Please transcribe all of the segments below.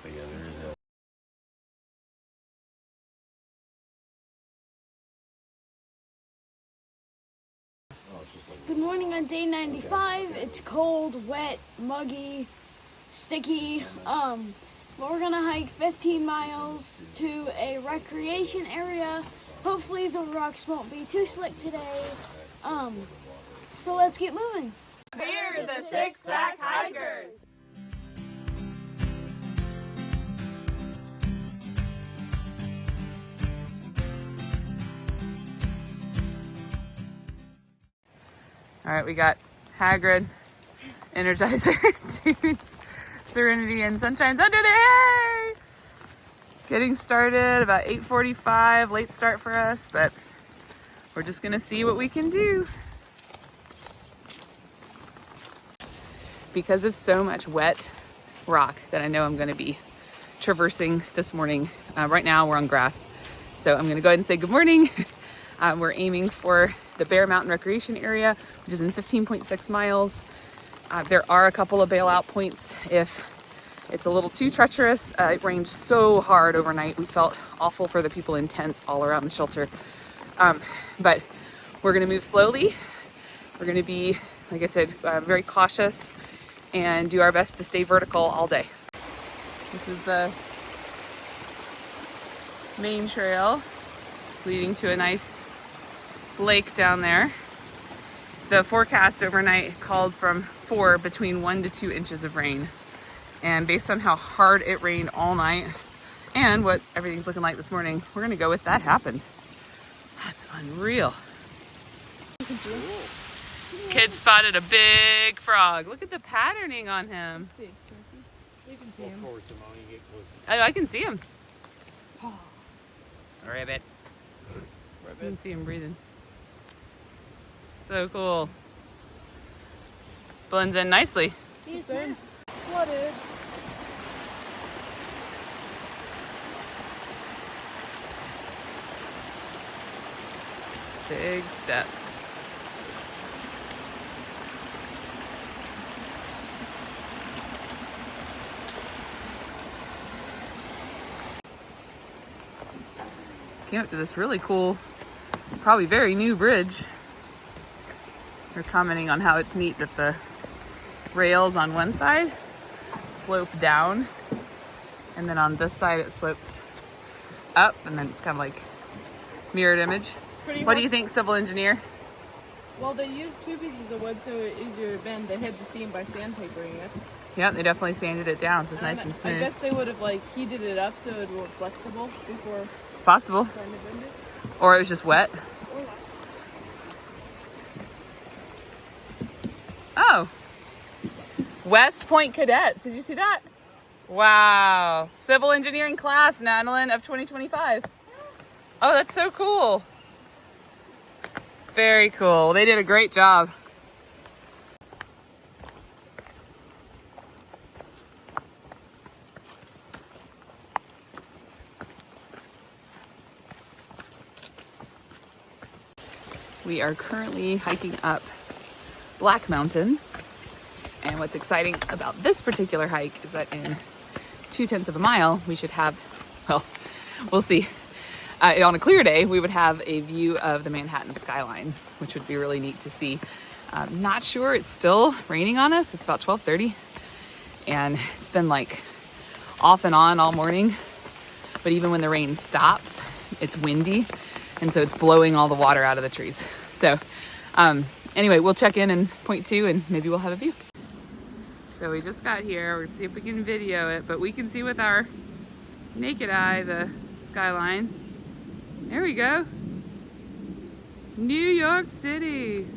But yeah, there is a... Good morning on day 95. It's cold, wet, muggy, sticky. We're gonna hike 15 miles to a recreation area. Hopefully the rocks won't be too slick today. So let's get moving. We're the Six Pack Hikers. All right, we got Hagrid, Energizer, Tunes, Serenity, and Sunshine's under there. Hey! Getting started about 8:45, late start for us, but we're just gonna see what we can do. Because of so much wet rock that I know I'm gonna be traversing this morning. Right now we're on grass, so I'm gonna go ahead and say good morning. We're aiming for the Bear Mtn Rec Area, which is in 15.6 miles. There are a couple of bailout points if it's a little too treacherous. It rained so hard overnight. We felt awful for the people in tents all around the shelter. But we're gonna move slowly. We're gonna be, like I said, very cautious and do our best to stay vertical all day. This is the main trail leading to a nice lake down there. The forecast overnight called for between 1 to 2 inches of rain. And based on how hard it rained all night and what everything's looking like this morning, we're gonna go with that happened. That's unreal. Kid spotted a big frog. Look at the patterning on him. Can you see? You can see him. I can see him. Ribbit. I can see him breathing. So cool. Blends in nicely. He's in. Flooded. Big steps. Came up to this really cool, probably very new bridge. They're commenting on how it's neat that the rails on one side slope down, and then on this side it slopes up, and then it's kind of like mirrored image. What do you think, civil engineer? Well, they used 2 pieces of wood so it's easier to bend. They hid the seam by sandpapering it. Yeah, they definitely sanded it down so it's nice and smooth. I guess they would have heated it up so it would be flexible before It's possible. trying to bend it. Or it was just wet. Oh, West Point Cadets. Did you see that? Wow. Civil engineering class, Madeline, of 2025. Oh, that's so cool. Very cool. They did a great job. We are currently hiking up Black Mountain. And what's exciting about this particular hike is that in 0.2 of a mile, we should have, well, we'll see. On a clear day, we would have a view of the Manhattan skyline, which would be really neat to see. Not sure, it's still raining on us. It's about 12:30, and it's been off and on all morning. But even when the rain stops, it's windy, and so it's blowing all the water out of the trees. So anyway, we'll check in 0.2 and maybe we'll have a view. So we just got here. We're gonna see if we can video it, but we can see with our naked eye the skyline. There we go. New York City.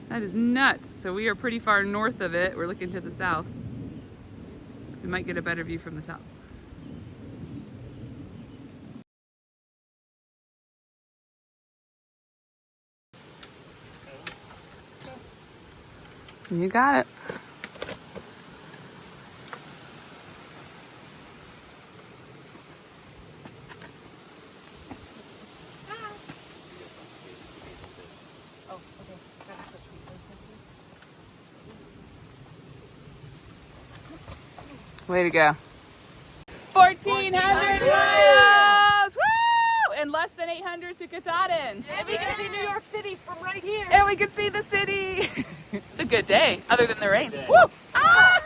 That is nuts. So we are pretty far north of it. We're looking to the south. We might get a better view from the top. You got it. Way to go. 800 to Katahdin. And we can see New York City from right here. And we can see the city. It's a good day, other than the rain. Woo! Ah!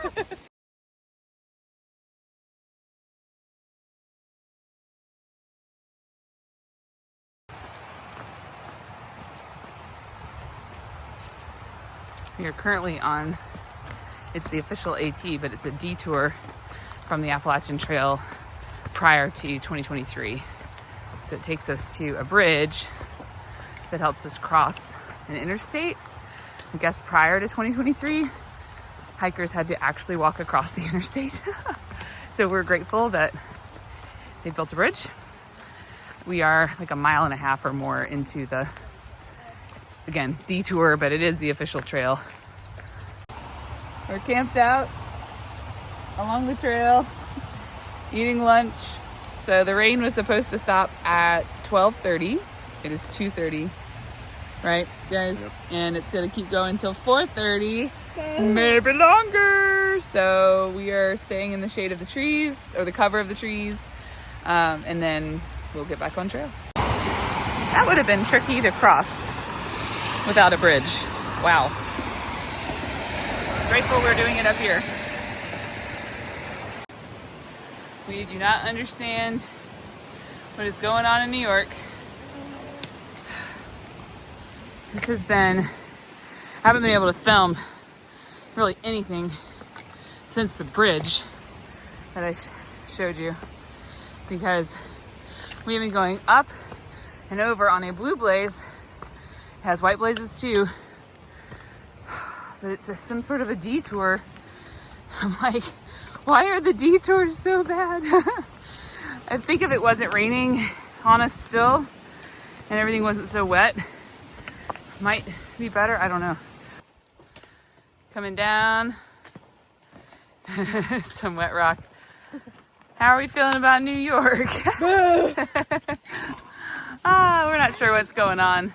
We are currently on, it's the official AT, but it's a detour from the Appalachian Trail prior to 2023. So it takes us to a bridge that helps us cross an interstate. I guess prior to 2023, hikers had to actually walk across the interstate. So we're grateful that they built a bridge. We are like a mile and a half or more into the, again, detour, but it is the official trail. We're camped out along the trail, eating lunch. So the rain was supposed to stop at 12:30. It is 2:30, right, guys? Yep. And it's gonna keep going until 4:30, maybe longer. So we are staying in the shade of the trees, or the cover of the trees, and then we'll get back on trail. That would have been tricky to cross without a bridge. Wow. Grateful we're doing it up here. We do not understand what is going on in New York. This has been, I haven't been able to film really anything since the bridge that I showed you, because we've been going up and over on a blue blaze. It has white blazes too, but it's some sort of a detour. I'm like, why are the detours so bad? I think if it wasn't raining on us still and everything wasn't so wet, might be better. I don't know. Coming down. Some wet rock. How are we feeling about New York? We're not sure what's going on.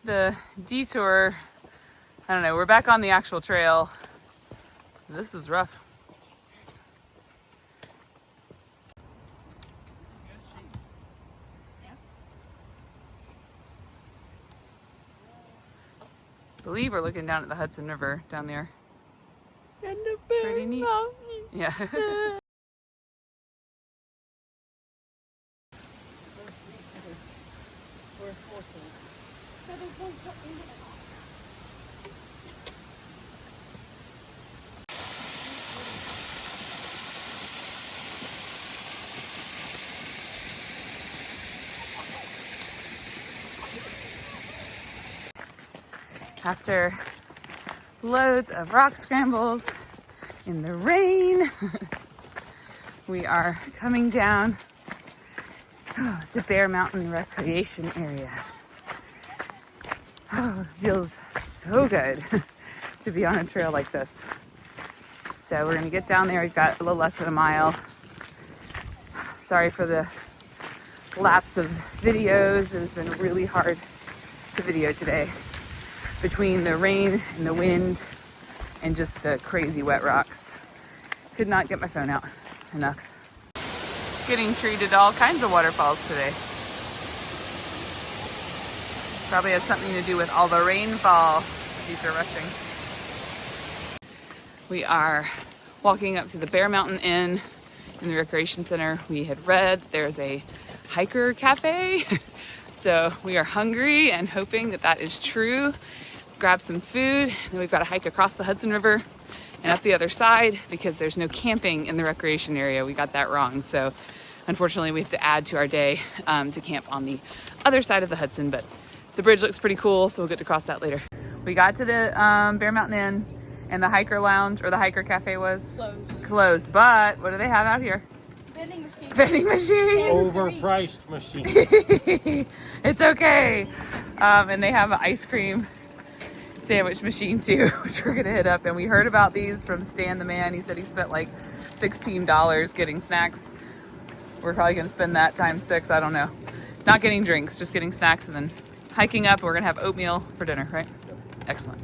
The detour, I don't know, we're back on the actual trail. This is rough. I believe we're looking down at the Hudson River down there. And the Bear Pretty neat. Mountain. Yeah. After loads of rock scrambles in the rain, we are coming down to Bear Mtn Rec Area. Oh, it feels so good to be on a trail like this. So we're gonna get down there. We've got a little less than a mile. Sorry for the lapse of videos. It has been really hard to video today, between the rain and the wind and just the crazy wet rocks. Could not get my phone out enough. Getting treated to all kinds of waterfalls today. Probably has something to do with all the rainfall. These are rushing. We are walking up to the Bear Mtn Inn in the Recreation Center. We had read there's a hiker cafe. So we are hungry and hoping that that is true. Grab some food, then we've got to hike across the Hudson River and up the other side because there's no camping in the recreation area. We got that wrong. So unfortunately we have to add to our day to camp on the other side of the Hudson, but the bridge looks pretty cool, so we'll get to cross that later. We got to the Bear Mtn Inn, and the hiker lounge, or the hiker cafe, was closed. But what do they have out here? Vending machine. Vending machine. Overpriced machine. It's okay. And they have an ice cream sandwich machine too, which we're gonna hit up. And we heard about these from Stan the man. He said he spent like $16 getting snacks. We're probably gonna spend that times 6. I don't know. Not getting drinks, just getting snacks, and then hiking up. We're gonna have oatmeal for dinner, right? Yep. Excellent.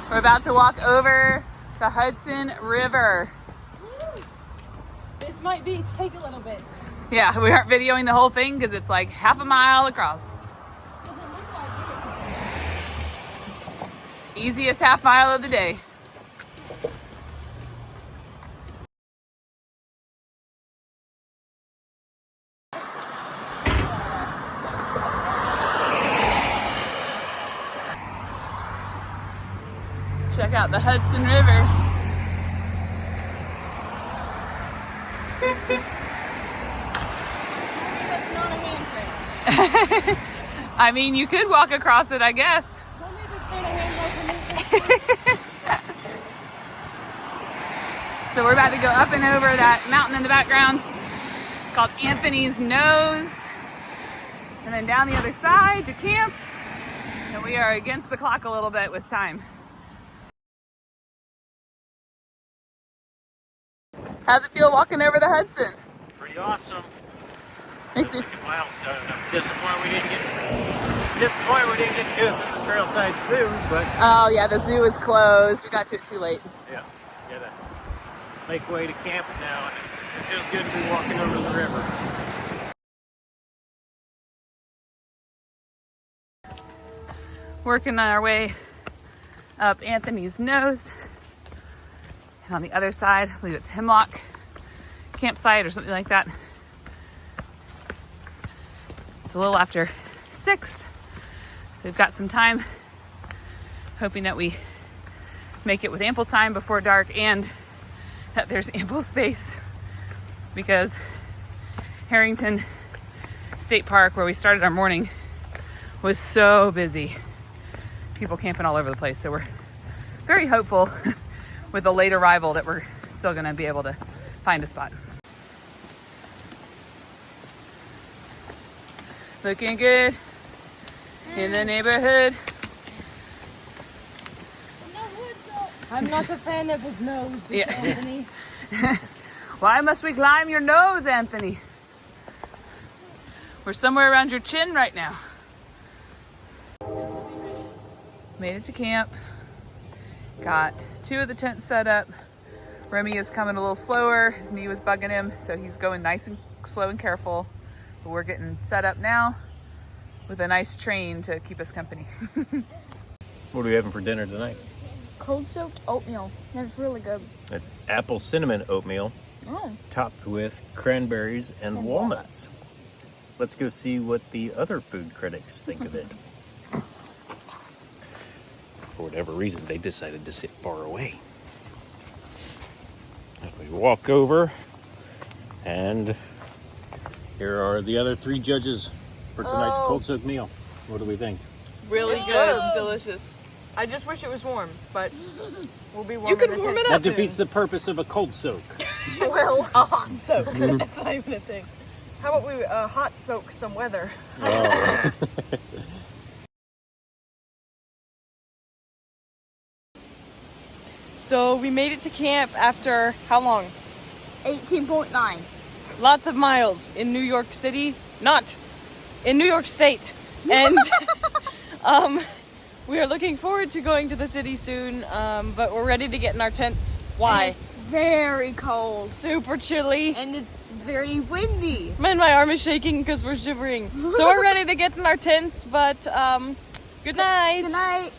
We're about to walk over the Hudson River. This might take a little bit. Yeah, we aren't videoing the whole thing because it's like half a mile across. Easiest half mile of the day. Check out the Hudson River. That's not a hand crank. I mean, you could walk across it, I guess. Tell me that's not a hand crank. So we're about to go up and over that mountain in the background called Anthony's Nose. And then down the other side to camp. And we are against the clock a little bit with time. How's it feel walking over the Hudson? Pretty awesome. Makes you... Like a milestone. I'm disappointed we didn't get to do it from the Trailside Zoo, but Oh yeah, the zoo is closed. We got to it too late. yeah, gotta make way to camp now, and it feels good to be walking over the river. Working our way up Anthony's Nose. And on the other side, I believe it's Hemlock Campsite or something like that. It's a little after 6, so we've got some time. Hoping that we make it with ample time before dark and that there's ample space, because Harrington State Park, where we started our morning, was so busy. People camping all over the place, so we're very hopeful with a late arrival that we're still gonna be able to find a spot. Looking good in the neighborhood. I'm not a fan of his nose, this Yeah. Anthony. Why must we climb your nose, Anthony? We're somewhere around your chin right now. Made it to camp. Got 2 of the tents set up. Remy is coming a little slower. His knee was bugging him, so he's going nice and slow and careful. But we're getting set up now with a nice train to keep us company. What are we having for dinner tonight? Cold soaked oatmeal. That's really good. It's apple cinnamon oatmeal Oh. topped with cranberries and walnuts. Let's go see what the other food critics think of it. For whatever reason, they decided to sit far away. And we walk over, and here are the other 3 judges for tonight's cold soaked meal. What do we think? Really good. Delicious. I just wish it was warm, but we'll be warm. You can warm it That up. defeats the purpose of a cold soak. Well, a hot soak. That's not even a thing. How about we hot soak some weather? Oh. So we made it to camp after how long? 18.9. Lots of miles in New York City, not in New York State. And we are looking forward to going to the city soon, but we're ready to get in our tents. Why? And it's very cold. Super chilly. And it's very windy. Man, my arm is shaking because we're shivering. So we're ready to get in our tents, but good night. Good night.